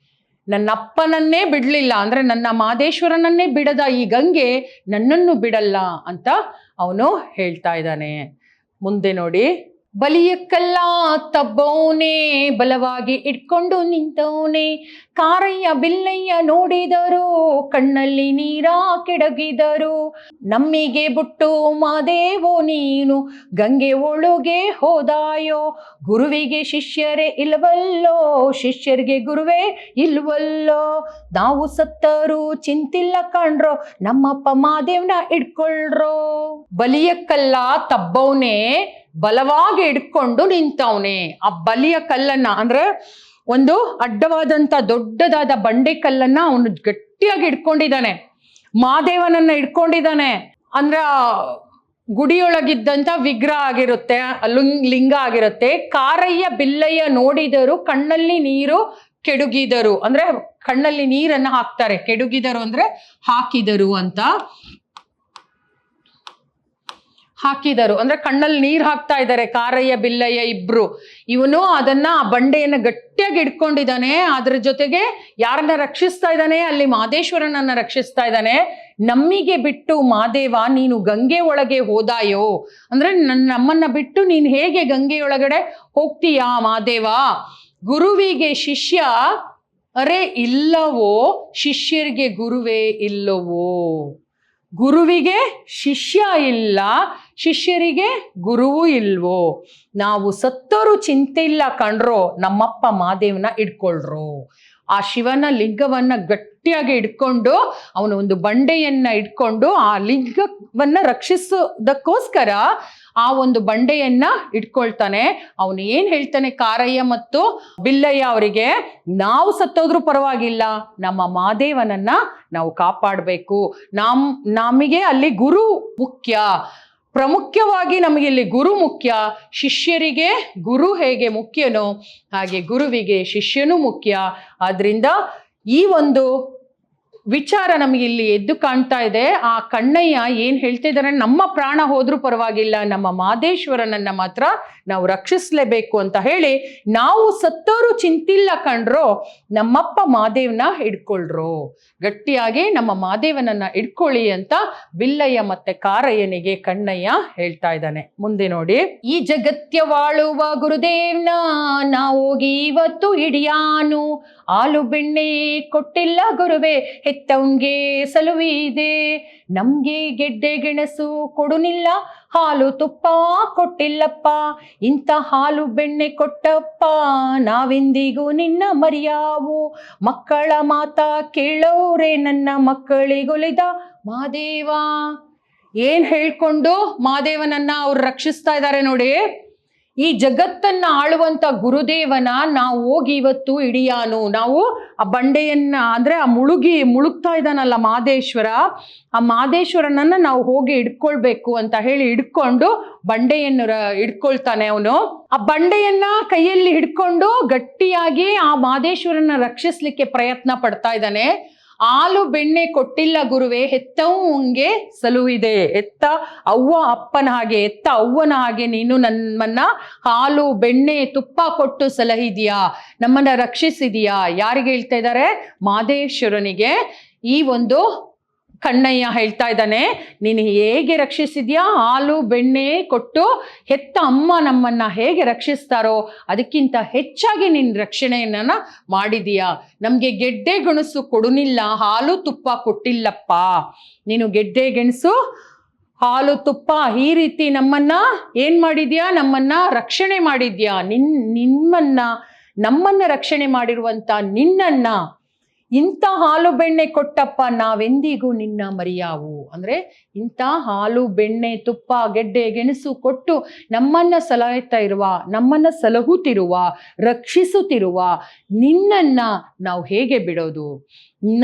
ನನ್ನಪ್ಪನನ್ನೇ ಬಿಡ್ಲಿಲ್ಲ ಅಂದ್ರೆ ನನ್ನ ಮಾದೇಶ್ವರನನ್ನೇ ಬಿಡದ ಈ ಗಂಗೆ ನನ್ನನ್ನು ಬಿಡಲ್ಲ ಅಂತ ಅವನು ಹೇಳ್ತಾ ಇದ್ದಾನೆ. ಮುಂದೆ ನೋಡಿ, ಬಲಿಯಕ್ಕಲ್ಲ ತಬ್ಬವನೇ ಬಲವಾಗಿ ಇಟ್ಕೊಂಡು ನಿಂತವನೇ. ಕಾರಯ್ಯ ಬಿಲ್ಲಯ್ಯ ನೋಡಿದರು ಕಣ್ಣಲ್ಲಿ ನೀರ ಕೆಡಗಿದರು. ನಮ್ಮಿಗೆ ಬಿಟ್ಟು ಮಾದೇವೋ ನೀನು ಗಂಗೆ ಒಳಗೆ ಹೋದಾಯೋ. ಗುರುವಿಗೆ ಶಿಷ್ಯರೇ ಇಲ್ವಲ್ಲೋ, ಶಿಷ್ಯರಿಗೆ ಗುರುವೇ ಇಲ್ವಲ್ಲೋ. ನಾವು ಸತ್ತರು ಚಿಂತಿಲ್ಲ ಕಾಣ್ರೋ, ನಮ್ಮಪ್ಪ ಮಾದೇವ್ನ ಇಟ್ಕೊಳ್ರೋ. ಬಲಿಯಕ್ಕಲ್ಲ ತಬ್ಬವನೇ ಬಲವಾಗಿ ಇಟ್ಕೊಂಡು ನಿಂತವನೆ. ಆ ಬಲಿಯ ಕಲ್ಲನ್ನ ಅಂದ್ರೆ ಒಂದು ಅಡ್ಡವಾದಂತ ದೊಡ್ಡದಾದ ಬಂಡೆ ಕಲ್ಲನ್ನ ಅವನು ಗಟ್ಟಿಯಾಗಿ ಇಟ್ಕೊಂಡಿದ್ದಾನೆ. ಮಾದೇವನನ್ನ ಇಟ್ಕೊಂಡಿದ್ದಾನೆ. ಅಂದ್ರೆ ಆ ಗುಡಿಯೊಳಗಿದ್ದಂತ ವಿಗ್ರಹ ಆಗಿರುತ್ತೆ, ಲಿಂಗ ಆಗಿರುತ್ತೆ. ಕಾರಯ್ಯ ಬಿಲ್ಲಯ್ಯ ನೋಡಿದರು ಕಣ್ಣಲ್ಲಿ ನೀರು ಕೆಡುಗಿದರು ಅಂದ್ರೆ ಕಣ್ಣಲ್ಲಿ ನೀರನ್ನ ಹಾಕ್ತಾರೆ. ಕೆಡುಗಿದರು ಅಂದ್ರೆ ಹಾಕಿದರು ಅಂತ. ಹಾಕಿದರು ಅಂದ್ರೆ ಕಣ್ಣಲ್ಲಿ ನೀರು ಹಾಕ್ತಾ ಇದ್ದಾರೆ ಕಾರಯ್ಯ ಬಿಲ್ಲಯ್ಯ ಇಬ್ರು. ಇವನು ಅದನ್ನ ಆ ಬಂಡೆಯನ್ನ ಗಟ್ಟಿಯಾಗಿ ಇಟ್ಕೊಂಡಿದ್ದಾನೆ. ಅದ್ರ ಜೊತೆಗೆ ಯಾರನ್ನ ರಕ್ಷಿಸ್ತಾ ಇದ್ದಾನೆ? ಅಲ್ಲಿ ಮಾದೇಶ್ವರನನ್ನ ರಕ್ಷಿಸ್ತಾ ಇದ್ದಾನೆ. ನಮ್ಮಿಗೆ ಬಿಟ್ಟು ಮಾದೇವ ನೀನು ಗಂಗೆ ಒಳಗೆ ಹೋದಾಯೋ ಅಂದ್ರೆ ನಮ್ಮನ್ನ ಬಿಟ್ಟು ನೀನ್ ಹೇಗೆ ಗಂಗೆ ಒಳಗಡೆ ಹೋಗ್ತೀಯಾ ಮಾದೇವ. ಗುರುವಿಗೆ ಶಿಷ್ಯ ಅರೆ ಇಲ್ಲವೋ, ಶಿಷ್ಯರಿಗೆ ಗುರುವೇ ಇಲ್ಲವೋ. ಗುರುವಿಗೆ ಶಿಷ್ಯ ಇಲ್ಲ, ಶಿಷ್ಯರಿಗೆ ಗುರುವು ಇಲ್ವೋ. ನಾವು ಸತ್ತರೂ ಚಿಂತೆ ಇಲ್ಲ ಕಣ್ರೋ, ನಮ್ಮಪ್ಪ ಮಾದೇವನ ಇಟ್ಕೊಳ್ರೋ. ಆ ಶಿವನ ಲಿಂಗವನ್ನ ಗಟ್ಟಿಯಾಗಿ ಇಟ್ಕೊಂಡು ಅವನು ಒಂದು ಬಂಡೆಯನ್ನ ಇಟ್ಕೊಂಡು ಆ ಲಿಂಗವನ್ನ ರಕ್ಷಿಸೋದಕ್ಕೋಸ್ಕರ ಆ ಒಂದು ಬಂಡೆಯನ್ನ ಇಟ್ಕೊಳ್ತಾನೆ. ಅವನು ಏನ್ ಹೇಳ್ತಾನೆ ಕಾರಯ್ಯ ಮತ್ತು ಬಿಲ್ಲಯ್ಯ ಅವರಿಗೆ? ನಾವು ಸತ್ತೋದ್ರೂ ಪರವಾಗಿಲ್ಲ, ನಮ್ಮ ಮಾದೇವನನ್ನ ನಾವು ಕಾಪಾಡಬೇಕು. ನಮಗೆ ಅಲ್ಲಿ ಗುರು ಮುಖ್ಯ. ಪ್ರಮುಖವಾಗಿ ನಮಗೆ ಇಲ್ಲಿ ಗುರು ಮುಖ್ಯ. ಶಿಷ್ಯರಿಗೆ ಗುರು ಹೇಗೆ ಮುಖ್ಯನೋ ಹಾಗೆ ಗುರುವಿಗೆ ಶಿಷ್ಯನೂ ಮುಖ್ಯ. ಆದ್ರಿಂದ ಈ ಒಂದು ವಿಚಾರ ನಮಗೆ ಇಲ್ಲಿ ಎದ್ದು ಕಾಣ್ತಾ ಇದೆ. ಆ ಕಣ್ಣಯ್ಯ ಏನ್ ಹೇಳ್ತಿದ್ದಾರೆ? ನಮ್ಮ ಪ್ರಾಣ ಹೋದ್ರೂ ಪರವಾಗಿಲ್ಲ, ನಮ್ಮ ಮಾದೇಶ್ವರನನ್ನ ಮಾತ್ರ ನಾವು ರಕ್ಷಿಸ್ಲೇಬೇಕು ಅಂತ ಹೇಳಿ, ನಾವು ಸತ್ತೋರು ಚಿಂತಿಲ್ಲ ಕಣ್ರೋ, ನಮ್ಮಪ್ಪ ಮಾದೇವ್ನ ಹಿಡ್ಕೊಳ್ರೋ. ಗಟ್ಟಿಯಾಗಿ ನಮ್ಮ ಮಾದೇವನನ್ನ ಇಟ್ಕೊಳ್ಳಿ ಅಂತ ಬಿಲ್ಲಯ್ಯ ಮತ್ತೆ ಕಾರಯ್ಯನಿಗೆ ಕಣ್ಣಯ್ಯ ಹೇಳ್ತಾ ಇದ್ದಾನೆ. ಮುಂದೆ ನೋಡಿ, ಈ ಜಗತ್ಯವಾಳುವ ಗುರುದೇವ್ನ ನಾವೋಗಿ ಇವತ್ತು ಹಿಡಿಯಾನು. ಹಾಲು ಬೆಣ್ಣೆ ಕೊಟ್ಟಿಲ್ಲ ಗುರುವೆ, ಹೆತ್ತವನ್ಗೆ ಸಲುವಿದೆ. ನಮ್ಗೆ ಗೆಡ್ಡೆ ಗೆಣಸು ಕೊಡುನಿಲ್ಲ, ಹಾಲು ತುಪ್ಪ ಕೊಟ್ಟಿಲ್ಲಪ್ಪ. ಇಂಥ ಹಾಲು ಬೆಣ್ಣೆ ಕೊಟ್ಟಪ್ಪ, ನಾವೆಂದಿಗೂ ನಿನ್ನ ಮರ್ಯಾವು. ಮಕ್ಕಳ ಮಾತಾ ಕೇಳೋರೆ ನನ್ನ ಮಕ್ಕಳಿಗೊಲಿದ ಮಾದೇವ. ಏನ್ ಹೇಳ್ಕೊಂಡು ಮಾದೇವನನ್ನ ಅವ್ರು ರಕ್ಷಿಸ್ತಾ ಇದ್ದಾರೆ ನೋಡಿ. ಈ ಜಗತ್ತನ್ನ ಆಳುವಂತ ಗುರುದೇವನ ನಾವು ಹೋಗಿ ಇವತ್ತು ಹಿಡಿಯಾನು. ನಾವು ಆ ಬಂಡೆಯನ್ನ ಅಂದ್ರೆ ಆ ಮುಳುಗ್ತಾ ಇದ್ದಾನಲ್ಲ ಮಾದೇಶ್ವರ, ಆ ಮಾದೇಶ್ವರನನ್ನ ನಾವು ಹೋಗಿ ಹಿಡ್ಕೊಳ್ಬೇಕು ಅಂತ ಹೇಳಿ ಹಿಡ್ಕೊಂಡು ಬಂಡೆಯನ್ನು ಹಿಡ್ಕೊಳ್ತಾನೆ ಅವನು. ಆ ಬಂಡೆಯನ್ನ ಕೈಯಲ್ಲಿ ಹಿಡ್ಕೊಂಡು ಗಟ್ಟಿಯಾಗಿ ಆ ಮಾದೇಶ್ವರನ ರಕ್ಷಿಸ್ಲಿಕ್ಕೆ ಪ್ರಯತ್ನ ಪಡ್ತಾ ಇದ್ದಾನೆ. ಹಾಲು ಬೆಣ್ಣೆ ಕೊಟ್ಟಿಲ್ಲ ಗುರುವೆ, ಹೆತ್ತವಂಗೆ ಸಲುವಿದೆ. ಹೆತ್ತ ಅವ್ವ ಅಪ್ಪನ ಹಾಗೆ, ಹೆತ್ತ ಅವ್ವನ ಹಾಗೆ ನೀನು ನಮ್ಮನ್ನ ಹಾಲು ಬೆಣ್ಣೆ ತುಪ್ಪ ಕೊಟ್ಟು ಸಲಹಿದ್ಯಾ, ನಮ್ಮನ್ನ ರಕ್ಷಿಸಿದ್ಯಾ. ಯಾರಿಗೆ ಹೇಳ್ತಾ ಇದ್ದಾರೆ? ಮಾದೇಶ್ವರನಿಗೆ ಈ ಒಂದು ಕಣ್ಣಯ್ಯ ಹೇಳ್ತಾ ಇದ್ದಾನೆ, ನೀನು ಹೇಗೆ ರಕ್ಷಿಸಿದ್ಯಾ, ಹಾಲು ಬೆಣ್ಣೆ ಕೊಟ್ಟು ಹೆತ್ತ ಅಮ್ಮ ನಮ್ಮನ್ನ ಹೇಗೆ ರಕ್ಷಿಸ್ತಾರೋ ಅದಕ್ಕಿಂತ ಹೆಚ್ಚಾಗಿ ನೀನು ರಕ್ಷಣೆಯನ್ನ ಮಾಡಿದೀಯಾ. ನಮ್ಗೆ ಗೆಡ್ಡೆ ಗೆಣಸು ಕೊಡುನಿಲ್ಲ, ಹಾಲು ತುಪ್ಪ ಕೊಟ್ಟಿಲ್ಲಪ್ಪ. ನೀನು ಗೆಡ್ಡೆ ಗೆಣಸು ಹಾಲು ತುಪ್ಪ ಈ ರೀತಿ ನಮ್ಮನ್ನ ಏನ್ ಮಾಡಿದ್ಯಾ, ನಮ್ಮನ್ನ ರಕ್ಷಣೆ ಮಾಡಿದ್ಯಾ. ನಮ್ಮನ್ನ ರಕ್ಷಣೆ ಮಾಡಿರುವಂತ ನಿನ್ನನ್ನ ಇಂಥ ಹಾಲು ಬೆಣ್ಣೆ ಕೊಟ್ಟಪ್ಪ, ನಾವೆಂದಿಗೂ ನಿನ್ನ ಮರೆಯಾವು. ಅಂದ್ರೆ ಇಂಥ ಹಾಲು ಬೆಣ್ಣೆ ತುಪ್ಪ ಗೆಡ್ಡೆ ಗೆಣಸು ಕೊಟ್ಟು ನಮ್ಮನ್ನ ನಮ್ಮನ್ನ ಸಲಹುತ್ತಿರುವ ರಕ್ಷಿಸುತ್ತಿರುವ ನಿನ್ನನ್ನ ನಾವು ಹೇಗೆ ಬಿಡೋದು?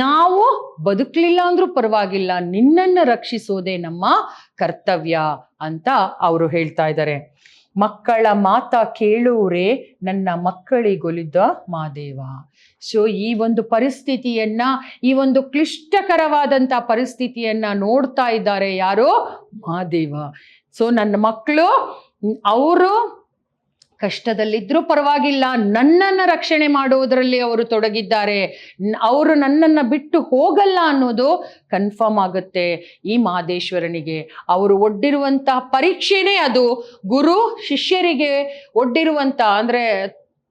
ನಾವು ಬದುಕಲಿಲ್ಲ ಅಂದ್ರೂ ಪರವಾಗಿಲ್ಲ, ನಿನ್ನನ್ನು ರಕ್ಷಿಸೋದೇ ನಮ್ಮ ಕರ್ತವ್ಯ ಅಂತ ಅವರು ಹೇಳ್ತಾ ಇದ್ದಾರೆ. ಮಕ್ಕಳ ಮಾತ ಕೇಳೂರೇ ನನ್ನ ಮಕ್ಕಳಿಗೊಲಿದ ಮಾದೇವ. ಸೊ ಈ ಒಂದು ಪರಿಸ್ಥಿತಿಯನ್ನ, ಈ ಒಂದು ಕ್ಲಿಷ್ಟಕರವಾದಂಥ ಪರಿಸ್ಥಿತಿಯನ್ನ ನೋಡ್ತಾ ಇದ್ದಾರೆ ಯಾರು? ಮಾದೇವ. ಸೊ ನನ್ನ ಮಕ್ಕಳು ಅವರು ಕಷ್ಟದಲ್ಲಿದ್ರೂ ಪರವಾಗಿಲ್ಲ, ನನ್ನನ್ನು ರಕ್ಷಣೆ ಮಾಡೋದರಲ್ಲಿ ಅವರು ತೊಡಗಿದ್ದಾರೆ, ಅವರು ನನ್ನನ್ನು ಬಿಟ್ಟು ಹೋಗಲ್ಲ ಅನ್ನೋದು ಕನ್ಫರ್ಮ್ ಆಗುತ್ತೆ ಈ ಮಹದೇಶ್ವರನಿಗೆ. ಅವರು ಒಡ್ಡಿರುವಂತಹ ಪರೀಕ್ಷೆನೇ ಅದು. ಗುರು ಶಿಷ್ಯರಿಗೆ ಒಡ್ಡಿರುವಂಥ ಅಂದರೆ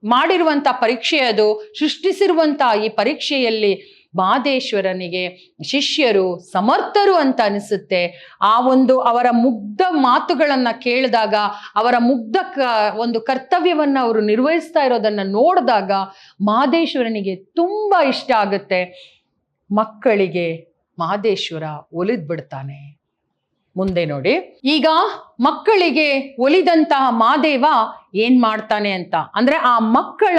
ಮಾಡಿರುವಂಥ ಪರೀಕ್ಷೆ ಅದು. ಸೃಷ್ಟಿಸಿರುವಂಥ ಈ ಪರೀಕ್ಷೆಯಲ್ಲಿ ಮಹದೇಶ್ವರನಿಗೆ ಶಿಷ್ಯರು ಸಮರ್ಥರು ಅಂತ ಅನಿಸುತ್ತೆ. ಆ ಒಂದು ಅವರ ಮುಗ್ಧ ಮಾತುಗಳನ್ನ ಕೇಳಿದಾಗ, ಅವರ ಮುಗ್ಧ ಒಂದು ಕರ್ತವ್ಯವನ್ನ ಅವರು ನಿರ್ವಹಿಸ್ತಾ ಇರೋದನ್ನ ನೋಡಿದಾಗ ಮಹದೇಶ್ವರನಿಗೆ ತುಂಬಾ ಇಷ್ಟ ಆಗುತ್ತೆ. ಮಕ್ಕಳಿಗೆ ಮಹದೇಶ್ವರ ಒಲಿದ್ ಬಿಡ್ತಾನೆ. ಮುಂದೆ ನೋಡಿ, ಈಗ ಮಕ್ಕಳಿಗೆ ಒಲಿದಂತಹ ಮಾದೇವ ಏನ್ ಮಾಡ್ತಾನೆ ಅಂತ ಅಂದ್ರೆ, ಆ ಮಕ್ಕಳ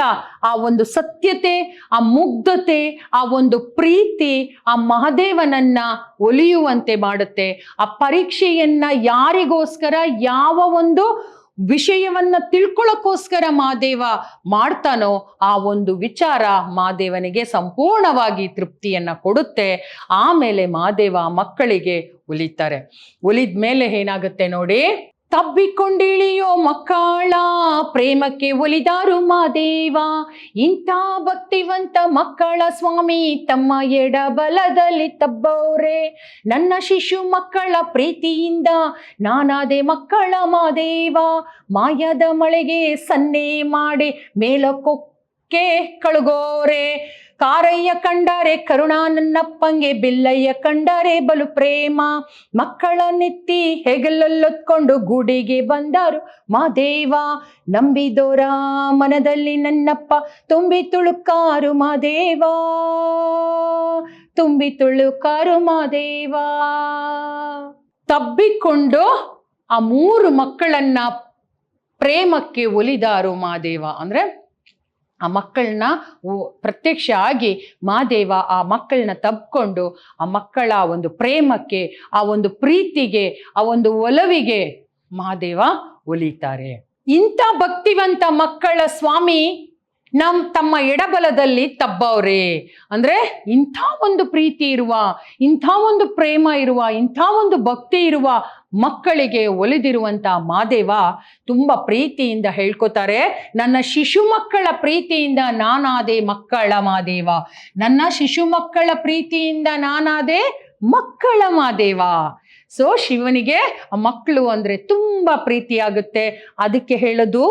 ಆ ಒಂದು ಸತ್ಯತೆ, ಆ ಮುಗ್ಧತೆ, ಆ ಒಂದು ಪ್ರೀತಿ ಆ ಮಹಾದೇವನನ್ನ ಒಲಿಯುವಂತೆ ಮಾಡುತ್ತೆ. ಆ ಪರೀಕ್ಷೆಯನ್ನ ಯಾರಿಗೋಸ್ಕರ, ಯಾವ ಒಂದು ವಿಷಯವನ್ನ ತಿಳ್ಕೊಳ್ಳೋಕ್ಕೋಸ್ಕರ ಮಹಾದೇವ ಮಾಡ್ತಾನೋ ಆ ಒಂದು ವಿಚಾರ ಮಹಾದೇವನಿಗೆ ಸಂಪೂರ್ಣವಾಗಿ ತೃಪ್ತಿಯನ್ನ ಕೊಡುತ್ತೆ. ಆಮೇಲೆ ಮಹಾದೇವ ಮಕ್ಕಳಿಗೆ ಒಲಿತಾರೆ. ಒಲಿದ ಮೇಲೆ ಏನಾಗುತ್ತೆ ನೋಡಿ, ತಬ್ಬಿಕೊಂಡಿಳಿಯೋ ಮಕ್ಕಳ ಪ್ರೇಮಕ್ಕೆ ಒಲಿದಾರು ಮಾದೇವ. ಇಂಥ ಭಕ್ತಿವಂತ ಮಕ್ಕಳ ಸ್ವಾಮಿ ತಮ್ಮ ಎಡಬಲದಲ್ಲಿ ತಬ್ಬವ್ರೆ. ನನ್ನ ಶಿಶು ಮಕ್ಕಳ ಪ್ರೀತಿಯಿಂದ ನಾನಾದೆ ಮಕ್ಕಳ ಮಾದೇವ. ಮಾಯದ ಮಳೆಗೆ ಸನ್ನೆ ಮಾಡಿ ಮೇಲಕ್ಕೊಕ್ಕೆ ಕಳುಗೋರೆ. ಕಾರಯ್ಯ ಕಂಡರೆ ಕರುಣಾ ನನ್ನಪ್ಪಂಗೆ, ಬಿಲ್ಲಯ್ಯ ಕಂಡರೆ ಬಲು ಪ್ರೇಮ. ಮಕ್ಕಳ ನೆತ್ತಿ ಹೆಗಲಲ್ಲೊತ್ಕೊಂಡು ಗೂಡಿಗೆ ಬಂದರು ಮಾದೇವ. ನಂಬಿದೋರ ಮನದಲ್ಲಿ ನನ್ನಪ್ಪ ತುಂಬಿ ತುಳುಕಾರು ಮಾದೇವ, ತುಂಬಿ ತುಳುಕಾರು ಮಾದೇವ. ತಬ್ಬಿಕೊಂಡು ಆ 3 ಮಕ್ಕಳನ್ನ ಪ್ರೇಮಕ್ಕೆ ಒಲಿದಾರು ಮಾದೇವ. ಅಂದ್ರೆ ಆ ಮಕ್ಕಳನ್ನ ಪ್ರತ್ಯಕ್ಷ ಆಗಿ ಮಹಾದೇವ ಆ ಮಕ್ಕಳನ್ನ ತಬ್ಕೊಂಡು ಆ ಮಕ್ಕಳ ಒಂದು ಪ್ರೇಮಕ್ಕೆ, ಆ ಒಂದು ಪ್ರೀತಿಗೆ, ಆ ಒಂದು ಒಲವಿಗೆ ಮಹಾದೇವ ಒಲಿತಾರೆ. ಇಂಥ ಭಕ್ತಿವಂತ ಮಕ್ಕಳ ಸ್ವಾಮಿ ತಮ್ಮ ಎಡಬಲದಲ್ಲಿ ತಬ್ಬವ್ರೆ. ಅಂದ್ರೆ ಇಂಥ ಒಂದು ಪ್ರೀತಿ ಇರುವ, ಇಂಥ ಒಂದು ಪ್ರೇಮ ಇರುವ, ಇಂಥ ಒಂದು ಭಕ್ತಿ ಇರುವ ಮಕ್ಕಳಿಗೆ ಒಲಿದಿರುವಂತ ಮಹಾದೇವ ತುಂಬಾ ಪ್ರೀತಿಯಿಂದ ಹೇಳ್ಕೊತಾರೆ, ನನ್ನ ಶಿಶು ಮಕ್ಕಳ ಪ್ರೀತಿಯಿಂದ ನಾನಾದೆ ಮಕ್ಕಳ ಮಹಾದೇವ. ನನ್ನ ಶಿಶು ಮಕ್ಕಳ ಪ್ರೀತಿಯಿಂದ ನಾನಾದೆ ಮಕ್ಕಳ ಮಹಾದೇವ. ಸೊ ಶಿವನಿಗೆ ಆ ಮಕ್ಕಳು ಅಂದ್ರೆ ತುಂಬಾ ಪ್ರೀತಿಯಾಗುತ್ತೆ. ಅದಕ್ಕೆ ಹೇಳೋದು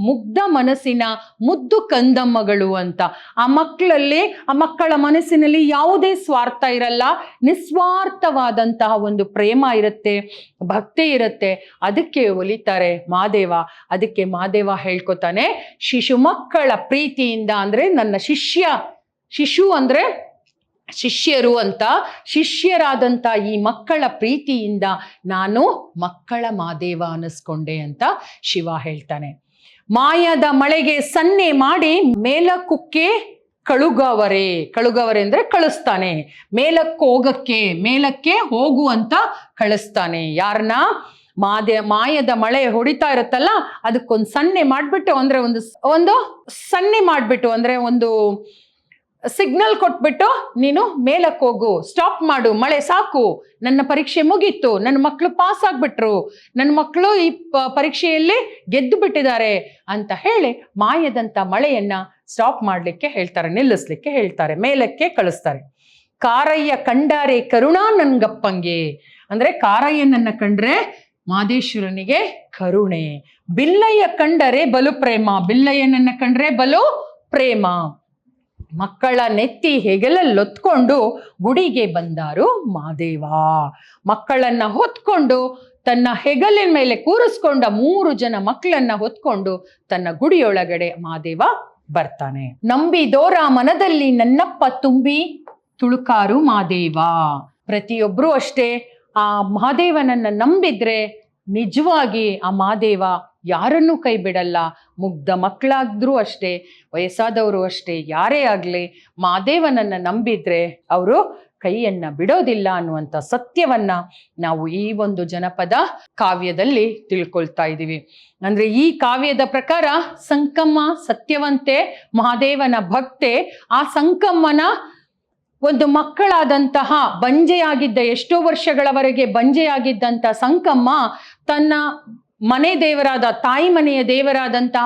ಮುಗ್ಧ ಮನಸ್ಸಿನ ಮುದ್ದು ಕಂದಮ್ಮಗಳು ಅಂತ. ಆ ಮಕ್ಕಳಲ್ಲಿ, ಆ ಮಕ್ಕಳ ಮನಸ್ಸಿನಲ್ಲಿ ಯಾವುದೇ ಸ್ವಾರ್ಥ ಇರಲ್ಲ, ನಿಸ್ವಾರ್ಥವಾದಂತಹ ಒಂದು ಪ್ರೇಮ ಇರುತ್ತೆ, ಭಕ್ತಿ ಇರುತ್ತೆ. ಅದಕ್ಕೆ ಒಲಿತಾರೆ ಮಹಾದೇವ. ಅದಕ್ಕೆ ಮಹಾದೇವ ಹೇಳ್ಕೊತಾನೆ, ಶಿಶು ಮಕ್ಕಳ ಪ್ರೀತಿಯಿಂದ ಅಂದ್ರೆ ನನ್ನ ಶಿಶು ಅಂದ್ರೆ ಶಿಷ್ಯರು ಅಂತ, ಶಿಷ್ಯರಾದಂಥ ಈ ಮಕ್ಕಳ ಪ್ರೀತಿಯಿಂದ ನಾನು ಮಕ್ಕಳ ಮಹಾದೇವ ಅನ್ನಿಸ್ಕೊಂಡೆ ಅಂತ ಶಿವ ಹೇಳ್ತಾನೆ. ಮಾಯದ ಮಳೆಗೆ ಸನ್ನೆ ಮಾಡಿ ಮೇಲಕ್ಕುಕ್ಕೆ ಕಳುಗವರೆ ಅಂದ್ರೆ ಕಳಿಸ್ತಾನೆ. ಮೇಲಕ್ಕೆ ಹೋಗು ಅಂತ ಕಳಿಸ್ತಾನೆ. ಯಾರನ್ನ? ಮಾಯದ ಮಳೆ ಹೊಡಿತಾ ಇರುತ್ತಲ್ಲ, ಅದಕ್ಕೊಂದು ಸನ್ನೆ ಮಾಡ್ಬಿಟ್ಟು, ಅಂದ್ರೆ ಒಂದು ಸನ್ನೆ ಮಾಡ್ಬಿಟ್ಟು, ಅಂದ್ರೆ ಒಂದು ಸಿಗ್ನಲ್ ಕೊಟ್ಬಿಟ್ಟು, ನೀನು ಮೇಲಕ್ಕೆ ಹೋಗು, ಸ್ಟಾಪ್ ಮಾಡು, ಮಳೆ ಸಾಕು, ನನ್ನ ಪರೀಕ್ಷೆ ಮುಗೀತು, ನನ್ನ ಮಕ್ಕಳು ಪಾಸ್ ಆಗ್ಬಿಟ್ರು, ನನ್ನ ಮಕ್ಕಳು ಈ ಪರೀಕ್ಷೆಯಲ್ಲಿ ಗೆದ್ದು ಬಿಟ್ಟಿದ್ದಾರೆ ಅಂತ ಹೇಳಿ ಮಾಯದಂತ ಮಳೆಯನ್ನ ಸ್ಟಾಪ್ ಮಾಡ್ಲಿಕ್ಕೆ ಹೇಳ್ತಾರೆ, ನಿಲ್ಲಿಸ್ಲಿಕ್ಕೆ ಹೇಳ್ತಾರೆ, ಮೇಲಕ್ಕೆ ಕಳಿಸ್ತಾರೆ. ಕಾರಯ್ಯ ಕಂಡಾರೆ ಕರುಣಾ ನನ್ಗಪ್ಪಂಗೆ. ಅಂದ್ರೆ ಕಾರಯ್ಯನನ್ನ ಕಂಡ್ರೆ ಮಾದೇಶ್ವರನಿಗೆ ಕರುಣೆ. ಬಿಲ್ಲಯ್ಯ ಕಂಡರೆ ಬಲು ಪ್ರೇಮ, ಬಿಲ್ಲಯ್ಯನನ್ನ ಕಂಡ್ರೆ ಬಲು ಪ್ರೇಮ. ಮಕ್ಕಳ ನೆತ್ತಿ ಹೆಗಲಲ್ಲೊತ್ಕೊಂಡು ಗುಡಿಗೆ ಬಂದಾರು ಮಾದೇವ. ಮಕ್ಕಳನ್ನ ಹೊತ್ಕೊಂಡು ತನ್ನ ಹೆಗಲಿನ ಮೇಲೆ ಕೂರಿಸ್ಕೊಂಡ 3 ಜನ ಮಕ್ಕಳನ್ನ ಹೊತ್ಕೊಂಡು ತನ್ನ ಗುಡಿಯೊಳಗಡೆ ಮಾದೇವ ಬರ್ತಾನೆ. ನಂಬಿದೋರ ಮನದಲ್ಲಿ ನನ್ನಪ್ಪ ತುಂಬಿ ತುಳುಕಾರು ಮಾದೇವ. ಪ್ರತಿಯೊಬ್ರು ಅಷ್ಟೇ ಆ ಮಹಾದೇವನನ್ನ ನಂಬಿದ್ರೆ ನಿಜವಾಗಿ ಆ ಮಹಾದೇವ ಯಾರನ್ನೂ ಕೈ ಬಿಡಲ್ಲ. ಮುಗ್ಧ ಮಕ್ಕಳಾದ್ರೂ ಅಷ್ಟೇ, ವಯಸ್ಸಾದವರು ಅಷ್ಟೇ, ಯಾರೇ ಆಗ್ಲಿ ಮಹಾದೇವನನ್ನ ನಂಬಿದ್ರೆ ಅವರು ಕೈಯನ್ನ ಬಿಡೋದಿಲ್ಲ ಅನ್ನುವಂಥ ಸತ್ಯವನ್ನ ನಾವು ಈ ಒಂದು ಜನಪದ ಕಾವ್ಯದಲ್ಲಿ ತಿಳ್ಕೊಳ್ತಾ ಇದ್ದೀವಿ. ಅಂದ್ರೆ ಈ ಕಾವ್ಯದ ಪ್ರಕಾರ ಸಂಕಮ್ಮ ಸತ್ಯವಂತೆ, ಮಹಾದೇವನ ಭಕ್ತೆ. ಆ ಸಂಕಮ್ಮನ ಒಂದು ಮಕ್ಕಳಾದಂತಹ ಬಂಜೆಯಾಗಿದ್ದ, ಎಷ್ಟೋ ವರ್ಷಗಳವರೆಗೆ ಬಂಜೆಯಾಗಿದ್ದಂಥ ಸಂಕಮ್ಮ ತನ್ನ ಮನೆ ದೇವರಾದ, ತಾಯಿ ಮನೆಯ ದೇವರಾದಂತಹ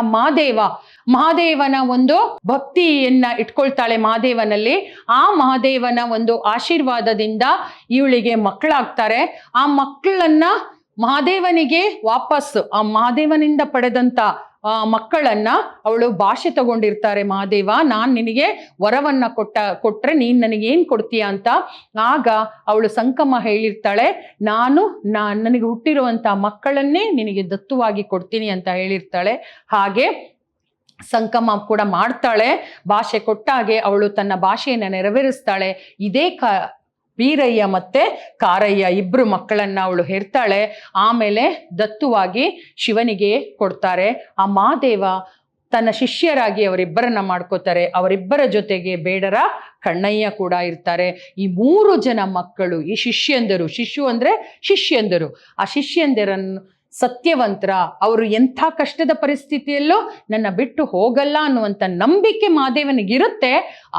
ಮಹಾದೇವನ ಒಂದು ಭಕ್ತಿಯನ್ನ ಇಟ್ಕೊಳ್ತಾಳೆ ಮಹಾದೇವನಲ್ಲಿ. ಆ ಮಹಾದೇವನ ಒಂದು ಆಶೀರ್ವಾದದಿಂದ ಇವಳಿಗೆ ಮಕ್ಕಳಾಗ್ತಾರೆ. ಆ ಮಕ್ಕಳನ್ನ ಮಹಾದೇವನಿಗೆ ವಾಪಸ್ಸು, ಆ ಮಹಾದೇವನಿಂದ ಪಡೆದಂತ ಮಕ್ಕಳನ್ನ ಅವಳು ಭಾಷೆ ತಗೊಂಡಿರ್ತಾರೆ. ಮಹಾದೇವ, ನಾನ್ ನಿನಗೆ ವರವನ್ನ ಕೊಟ್ರೆ ನೀನ್ ನನಗೇನ್ ಕೊಡ್ತೀಯ ಅಂತ. ಆಗ ಅವಳು ಸಂಕಮ್ಮ ಹೇಳಿರ್ತಾಳೆ, ನನಗೆ ಹುಟ್ಟಿರುವಂತ ಮಕ್ಕಳನ್ನೇ ನಿನಗೆ ದತ್ತುವಾಗಿ ಕೊಡ್ತೀನಿ ಅಂತ ಹೇಳಿರ್ತಾಳೆ. ಹಾಗೆ ಸಂಕಮ್ಮ ಕೂಡ ಮಾಡ್ತಾಳೆ. ಭಾಷೆ ಕೊಟ್ಟಾಗೆ ಅವಳು ತನ್ನ ಭಾಷೆಯನ್ನ ನೆರವೇರಿಸ್ತಾಳೆ. ಇದೇ ವೀರಯ್ಯ ಮತ್ತೆ ಕಾರಯ್ಯ ಇಬ್ರು ಮಕ್ಕಳನ್ನ ಅವಳು ಹೆರ್ತಾಳೆ. ಆಮೇಲೆ ದತ್ತುವಾಗಿ ಶಿವನಿಗೆ ಕೊಡ್ತಾರೆ. ಆ ಮಹಾದೇವ ತನ್ನ ಶಿಷ್ಯರಾಗಿ ಅವರಿಬ್ಬರನ್ನ ಮಾಡ್ಕೋತಾರೆ. ಅವರಿಬ್ಬರ ಜೊತೆಗೆ ಬೇಡರ ಕಣ್ಣಯ್ಯ ಕೂಡ ಇರ್ತಾರೆ. ಈ 3 ಜನ ಮಕ್ಕಳು, ಈ ಶಿಷ್ಯಂದರು, ಶಿಶು ಅಂದ್ರೆ ಶಿಷ್ಯಂದರು, ಆ ಶಿಷ್ಯಂದಿರನ್ನು ಸತ್ಯವಂತರ, ಅವರು ಎಂಥ ಕಷ್ಟದ ಪರಿಸ್ಥಿತಿಯಲ್ಲೂ ನನ್ನ ಬಿಟ್ಟು ಹೋಗಲ್ಲ ಅನ್ನುವಂಥ ನಂಬಿಕೆ ಮಹಾದೇವನಿಗಿರುತ್ತೆ.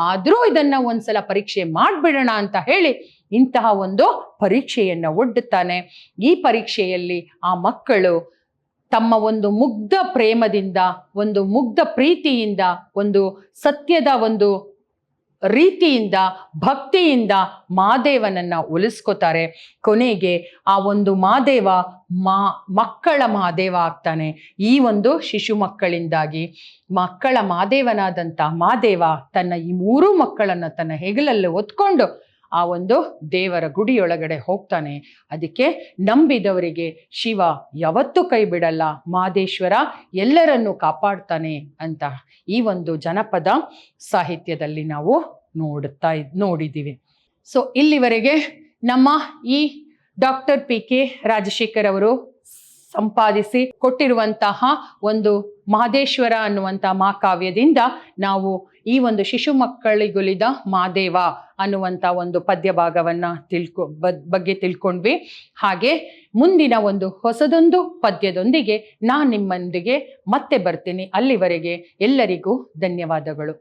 ಆದರೂ ಇದನ್ನ ಒಂದ್ಸಲ ಪರೀಕ್ಷೆ ಮಾಡ್ಬಿಡೋಣ ಅಂತ ಹೇಳಿ ಇಂತಹ ಒಂದು ಪರೀಕ್ಷೆಯನ್ನ ಒಡ್ಡುತ್ತಾನೆ. ಈ ಪರೀಕ್ಷೆಯಲ್ಲಿ ಆ ಮಕ್ಕಳು ತಮ್ಮ ಒಂದು ಮುಗ್ಧ ಪ್ರೇಮದಿಂದ, ಒಂದು ಮುಗ್ಧ ಪ್ರೀತಿಯಿಂದ, ಒಂದು ಸತ್ಯದ ಒಂದು ರೀತಿಯಿಂದ, ಭಕ್ತಿಯಿಂದ ಮಹಾದೇವನನ್ನ ಒಲಿಸ್ಕೋತಾರೆ. ಕೊನೆಗೆ ಆ ಒಂದು ಮಹಾದೇವ ಮಕ್ಕಳ ಮಹಾದೇವ ಆಗ್ತಾನೆ. ಈ ಒಂದು ಶಿಶು ಮಕ್ಕಳಿಂದಾಗಿ ಮಕ್ಕಳ ಮಹಾದೇವನಾದಂಥ ಮಹಾದೇವ ತನ್ನ ಈ 3 ಮಕ್ಕಳನ್ನ ತನ್ನ ಹೆಗಲಲ್ಲಿ ಹೊತ್ಕೊಂಡು ಆ ಒಂದು ದೇವರ ಗುಡಿಯೊಳಗಡೆ ಹೋಗ್ತಾನೆ. ಅದಕ್ಕೆ ನಂಬಿದವರಿಗೆ ಶಿವ ಯಾವತ್ತೂ ಕೈ ಬಿಡಲ್ಲ, ಮಹದೇಶ್ವರ ಎಲ್ಲರನ್ನೂ ಕಾಪಾಡ್ತಾನೆ ಅಂತ ಈ ಒಂದು ಜನಪದ ಸಾಹಿತ್ಯದಲ್ಲಿ ನಾವು ನೋಡಿದ್ದೀವಿ. ಸೊ ಇಲ್ಲಿವರೆಗೆ ನಮ್ಮ ಈ ಡಾಕ್ಟರ್ PK ರಾಜಶೇಖರ್ ಅವರು ಸಂಪಾದಿಸಿ ಕೊಟ್ಟಿರುವಂತಹ ಒಂದು ಮಹದೇಶ್ವರ ಅನ್ನುವಂಥ ಮಹಾಕಾವ್ಯದಿಂದ ನಾವು ಈ ಒಂದು ಶಿಶು ಮಕ್ಕಳಿಗೊಲಿದ ಮಹಾದೇವ ಅನ್ನುವಂಥ ಒಂದು ಪದ್ಯ ಭಾಗವನ್ನ ಬಗ್ಗೆ ತಿಳ್ಕೊಂಡ್ವಿ. ಹಾಗೆ ಮುಂದಿನ ಒಂದು ಹೊಸದೊಂದು ಪದ್ಯದೊಂದಿಗೆ ನಾನು ನಿಮ್ಮೊಂದಿಗೆ ಮತ್ತೆ ಬರ್ತೀನಿ. ಅಲ್ಲಿವರೆಗೆ ಎಲ್ಲರಿಗೂ ಧನ್ಯವಾದಗಳು.